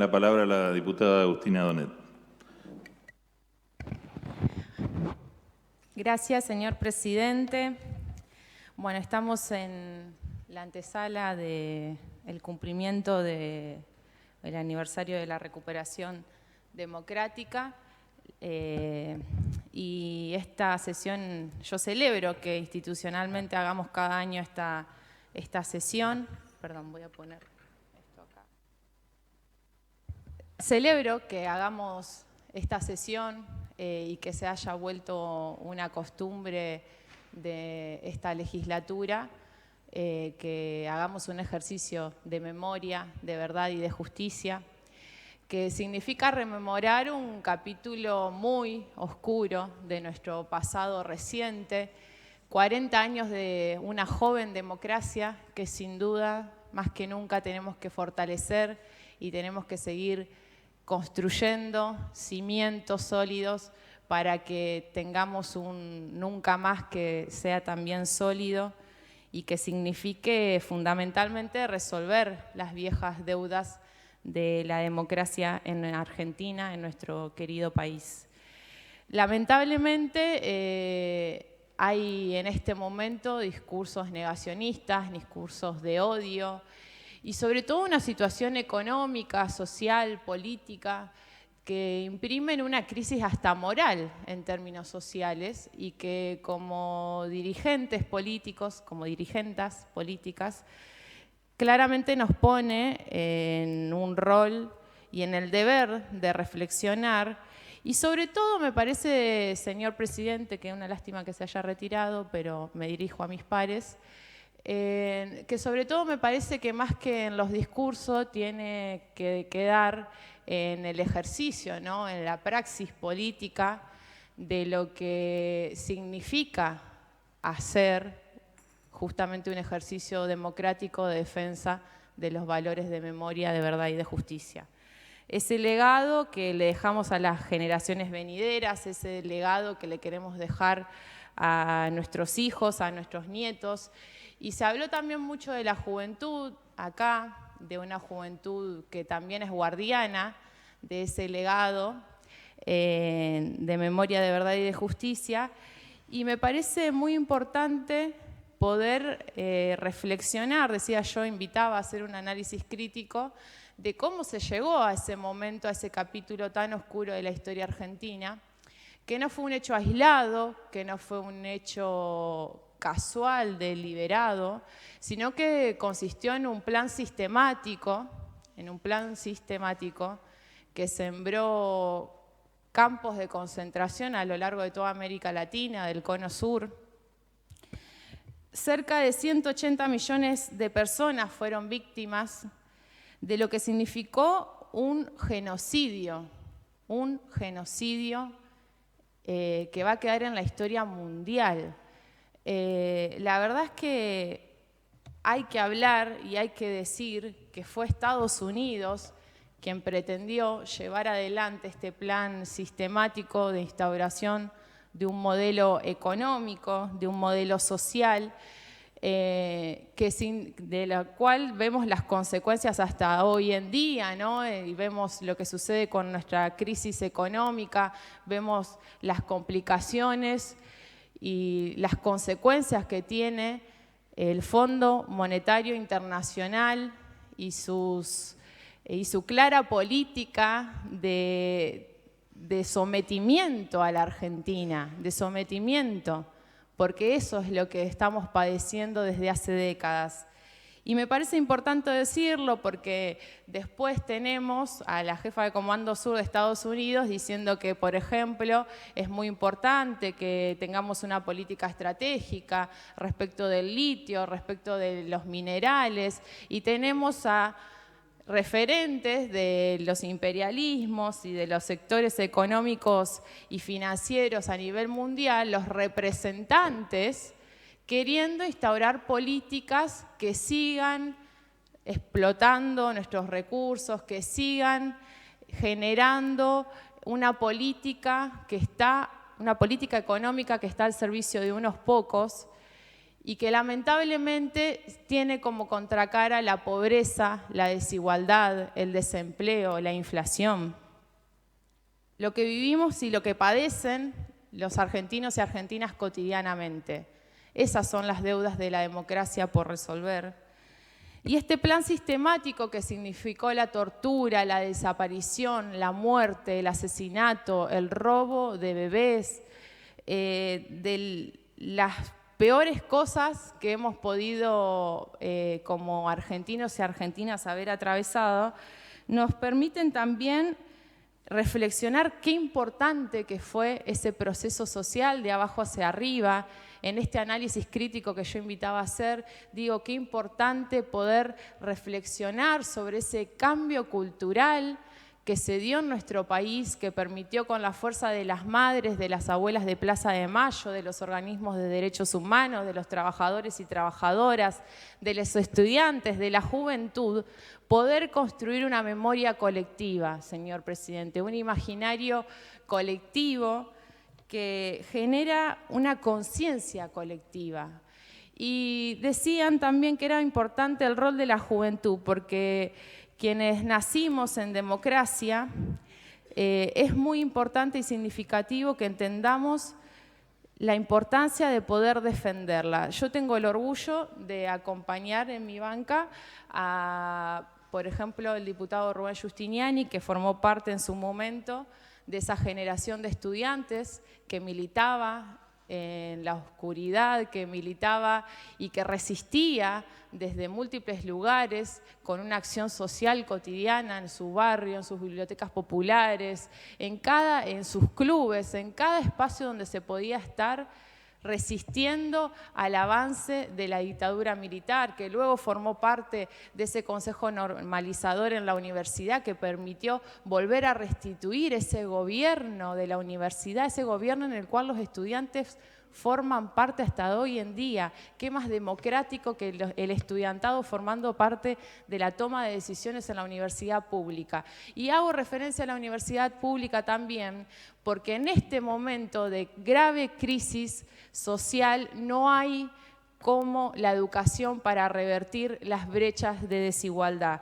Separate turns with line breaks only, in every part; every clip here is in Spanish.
la palabra la diputada Agustina Donet.
Gracias, señor presidente. Bueno, estamos en la antesala del cumplimiento del aniversario de la recuperación democrática y esta sesión, yo celebro que institucionalmente hagamos cada año esta sesión. Perdón, voy a poner esto acá. Celebro que hagamos esta sesión y que se haya vuelto una costumbre de esta legislatura, que hagamos un ejercicio de memoria, de verdad y de justicia, que significa rememorar un capítulo muy oscuro de nuestro pasado reciente, 40 años de una joven democracia que sin duda, más que nunca, tenemos que fortalecer y tenemos que seguir construyendo cimientos sólidos para que tengamos un nunca más que sea también sólido y que signifique fundamentalmente resolver las viejas deudas de la democracia en Argentina, en nuestro querido país. Lamentablemente hay en este momento discursos negacionistas, discursos de odio y sobre todo una situación económica, social, política que imprimen una crisis hasta moral en términos sociales y que como dirigentes políticos, como dirigentas políticas, claramente nos pone en un rol y en el deber de reflexionar y sobre todo me parece, señor presidente, que es una lástima que se haya retirado, pero me dirijo a mis pares, que sobre todo me parece que más que en los discursos tiene que quedar en el ejercicio, ¿no? En la praxis política de lo que significa hacer justamente un ejercicio democrático de defensa de los valores de memoria, de verdad y de justicia. Ese legado que le dejamos a las generaciones venideras, ese legado que le queremos dejar a nuestros hijos, a nuestros nietos. Y se habló también mucho de la juventud acá, de una juventud que también es guardiana de ese legado de memoria, de verdad y de justicia. Y me parece muy importante poder reflexionar, decía yo, invitaba a hacer un análisis crítico de cómo se llegó a ese momento, a ese capítulo tan oscuro de la historia argentina, que no fue un hecho aislado, que no fue un hecho casual, deliberado, sino que consistió en un plan sistemático, que sembró campos de concentración a lo largo de toda América Latina, del Cono Sur. Cerca de 180 millones de personas fueron víctimas de lo que significó un genocidio que va a quedar en la historia mundial. La verdad es que hay que hablar y hay que decir que fue Estados Unidos quien pretendió llevar adelante este plan sistemático de instauración de un modelo económico, de un modelo social, de la cual vemos las consecuencias hasta hoy en día, ¿no? Y vemos lo que sucede con nuestra crisis económica, vemos las complicaciones y las consecuencias que tiene el Fondo Monetario Internacional y su clara política de sometimiento a la Argentina, de sometimiento, porque eso es lo que estamos padeciendo desde hace décadas. Y me parece importante decirlo porque después tenemos a la jefa de Comando Sur de Estados Unidos diciendo que, por ejemplo, es muy importante que tengamos una política estratégica respecto del litio, respecto de los minerales, y tenemos a referentes de los imperialismos y de los sectores económicos y financieros a nivel mundial, los representantes queriendo instaurar políticas que sigan explotando nuestros recursos, que sigan generando una política económica que está al servicio de unos pocos y que lamentablemente tiene como contracara la pobreza, la desigualdad, el desempleo, la inflación. Lo que vivimos y lo que padecen los argentinos y argentinas cotidianamente. Esas son las deudas de la democracia por resolver. Y este plan sistemático que significó la tortura, la desaparición, la muerte, el asesinato, el robo de bebés, de las peores cosas que hemos podido como argentinos y argentinas haber atravesado, nos permiten también reflexionar qué importante que fue ese proceso social de abajo hacia arriba. En este análisis crítico que yo invitaba a hacer, digo, qué importante poder reflexionar sobre ese cambio cultural que se dio en nuestro país, que permitió con la fuerza de las madres, de las abuelas de Plaza de Mayo, de los organismos de derechos humanos, de los trabajadores y trabajadoras, de los estudiantes, de la juventud, poder construir una memoria colectiva, señor presidente, un imaginario colectivo que genera una conciencia colectiva. Y decían también que era importante el rol de la juventud, porque quienes nacimos en democracia, es muy importante y significativo que entendamos la importancia de poder defenderla. Yo tengo el orgullo de acompañar en mi banca a, por ejemplo, el diputado Rubén Giustiniani, que formó parte en su momento de esa generación de estudiantes que militaba en la oscuridad, que militaba y que resistía desde múltiples lugares con una acción social cotidiana en su barrio, en sus bibliotecas populares, en sus clubes, en cada espacio donde se podía estar resistiendo al avance de la dictadura militar, que luego formó parte de ese consejo normalizador en la universidad que permitió volver a restituir ese gobierno de la universidad, ese gobierno en el cual los estudiantes forman parte hasta hoy en día. Qué más democrático que el estudiantado formando parte de la toma de decisiones en la universidad pública. Y hago referencia a la universidad pública también porque en este momento de grave crisis social no hay como la educación para revertir las brechas de desigualdad.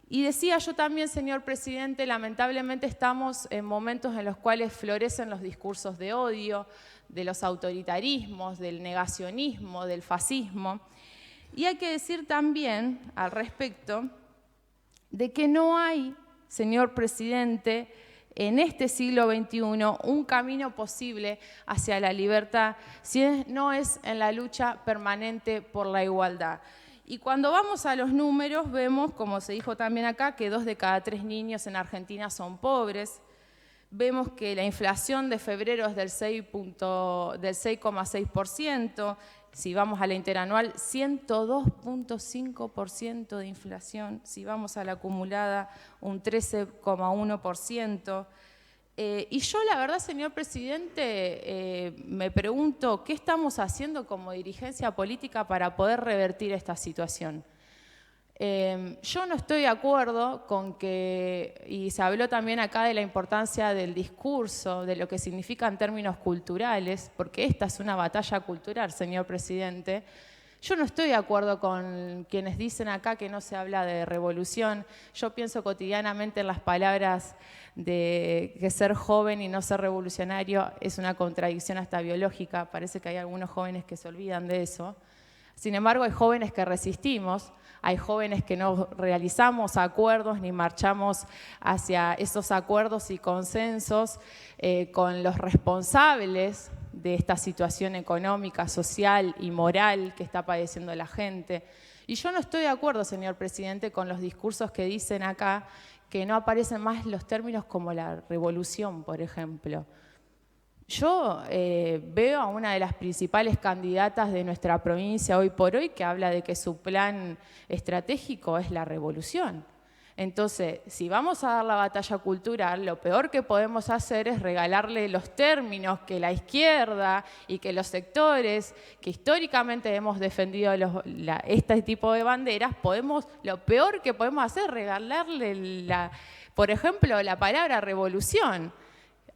Y decía yo también, señor presidente, lamentablemente estamos en momentos en los cuales florecen los discursos de odio, de los autoritarismos, del negacionismo, del fascismo. Y hay que decir también al respecto de que no hay, señor presidente, en este siglo XXI un camino posible hacia la libertad si no es en la lucha permanente por la igualdad. Y cuando vamos a los números vemos, como se dijo también acá, que 2 de cada 3 niños en Argentina son pobres. Vemos que la inflación de febrero es del 6,6%, si vamos a la interanual, 102,5% de inflación, si vamos a la acumulada, un 13,1%. Y yo la verdad, señor presidente, me pregunto, ¿qué estamos haciendo como dirigencia política para poder revertir esta situación? Yo no estoy de acuerdo con que, y se habló también acá de la importancia del discurso, de lo que significa en términos culturales, porque esta es una batalla cultural, señor presidente. Yo no estoy de acuerdo con quienes dicen acá que no se habla de revolución. Yo pienso cotidianamente en las palabras de que ser joven y no ser revolucionario es una contradicción hasta biológica. Parece que hay algunos jóvenes que se olvidan de eso. Sin embargo, hay jóvenes que resistimos, hay jóvenes que no realizamos acuerdos ni marchamos hacia esos acuerdos y consensos con los responsables de esta situación económica, social y moral que está padeciendo la gente. Y yo no estoy de acuerdo, señor presidente, con los discursos que dicen acá que no aparecen más los términos como la revolución, por ejemplo. Yo veo a una de las principales candidatas de nuestra provincia hoy por hoy que habla de que su plan estratégico es la revolución. Entonces, si vamos a dar la batalla cultural, lo peor que podemos hacer es regalarle los términos que la izquierda y que los sectores que históricamente hemos defendido este tipo de banderas, lo peor que podemos hacer es regalarle, por ejemplo, la palabra revolución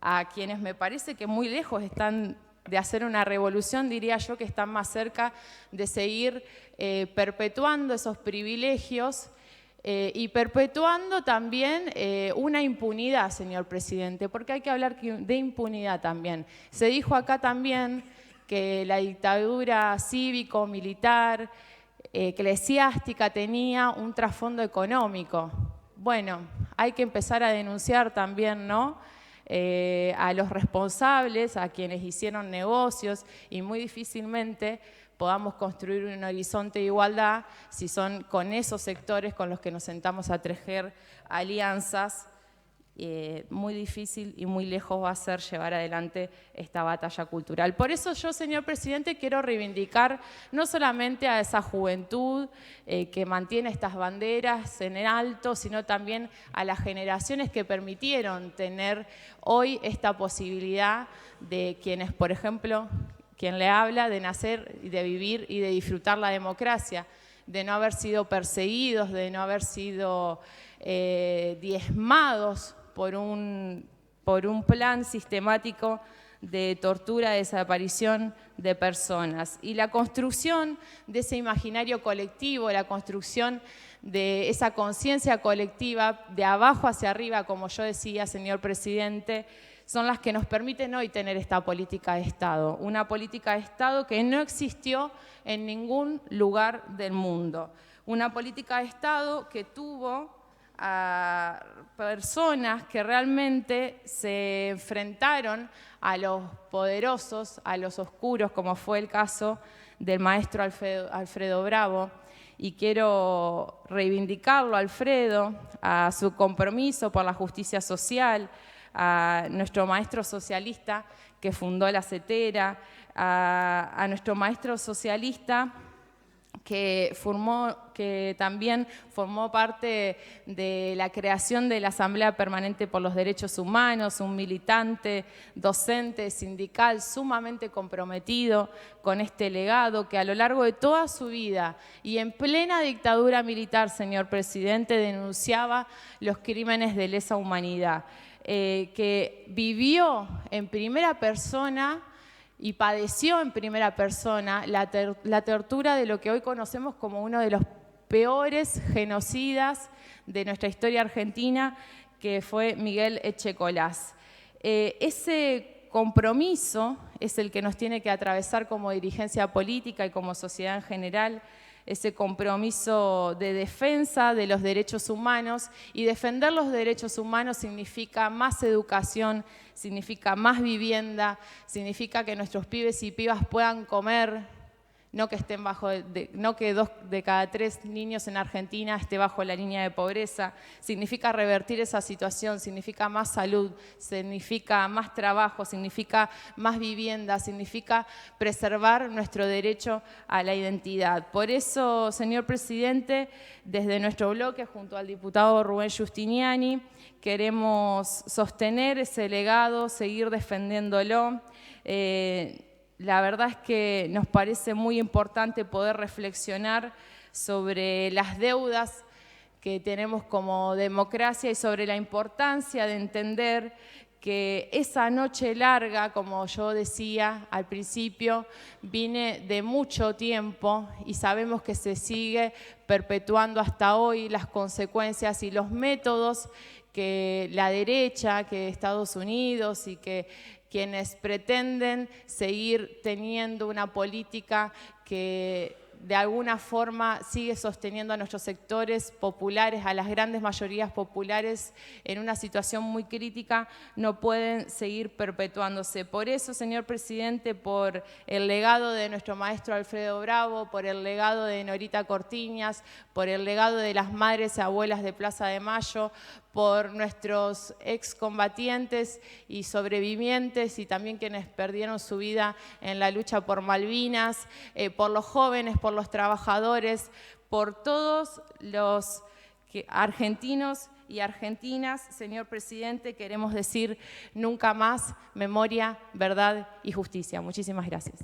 a quienes me parece que muy lejos están de hacer una revolución, diría yo que están más cerca de seguir perpetuando esos privilegios y perpetuando también una impunidad, señor presidente, porque hay que hablar de impunidad también. Se dijo acá también que la dictadura cívico-militar, eclesiástica, tenía un trasfondo económico. Bueno, hay que empezar a denunciar también, ¿no?, a los responsables, a quienes hicieron negocios, y muy difícilmente podamos construir un horizonte de igualdad si son con esos sectores con los que nos sentamos a tejer alianzas. Muy difícil y muy lejos va a ser llevar adelante esta batalla cultural. Por eso yo, señor presidente, quiero reivindicar no solamente a esa juventud que mantiene estas banderas en alto, sino también a las generaciones que permitieron tener hoy esta posibilidad de quienes, por ejemplo, quien le habla de nacer y de vivir y de disfrutar la democracia, de no haber sido perseguidos, de no haber sido diezmados por un plan sistemático de tortura, de desaparición de personas. Y la construcción de ese imaginario colectivo, la construcción de esa conciencia colectiva de abajo hacia arriba, como yo decía, señor presidente, son las que nos permiten hoy tener esta política de Estado. Una política de Estado que no existió en ningún lugar del mundo. Una política de Estado que tuvo a personas que realmente se enfrentaron a los poderosos, a los oscuros, como fue el caso del maestro Alfredo Bravo. Y quiero reivindicarlo, Alfredo, a su compromiso por la justicia social, a nuestro maestro socialista que fundó la CETERA, a nuestro maestro socialista que también formó parte de la creación de la Asamblea Permanente por los Derechos Humanos, un militante, docente, sindical, sumamente comprometido con este legado, que a lo largo de toda su vida y en plena dictadura militar, señor presidente, denunciaba los crímenes de lesa humanidad, que vivió en primera persona y padeció en primera persona la tortura de lo que hoy conocemos como uno de los peores genocidas de nuestra historia argentina, que fue Miguel Echecolás. Ese compromiso es el que nos tiene que atravesar como dirigencia política y como sociedad en general, ese compromiso de defensa de los derechos humanos, y defender los derechos humanos significa más educación, significa más vivienda, significa que nuestros pibes y pibas puedan comer, no que estén no que 2 de cada 3 niños en Argentina esté bajo la línea de pobreza. Significa revertir esa situación, significa más salud, significa más trabajo, significa más vivienda, significa preservar nuestro derecho a la identidad. Por eso, señor presidente, desde nuestro bloque, junto al diputado Rubén Giustiniani, queremos sostener ese legado, seguir defendiéndolo. La verdad es que nos parece muy importante poder reflexionar sobre las deudas que tenemos como democracia y sobre la importancia de entender que esa noche larga, como yo decía al principio, viene de mucho tiempo y sabemos que se sigue perpetuando hasta hoy las consecuencias y los métodos que la derecha, que Estados Unidos y que quienes pretenden seguir teniendo una política que de alguna forma sigue sosteniendo a nuestros sectores populares, a las grandes mayorías populares en una situación muy crítica, no pueden seguir perpetuándose. Por eso, señor presidente, por el legado de nuestro maestro Alfredo Bravo, por el legado de Norita Cortiñas, por el legado de las madres y abuelas de Plaza de Mayo, por nuestros excombatientes y sobrevivientes y también quienes perdieron su vida en la lucha por Malvinas, por los jóvenes, por los trabajadores, por todos los argentinos y argentinas, señor presidente, queremos decir nunca más: memoria, verdad y justicia. Muchísimas gracias.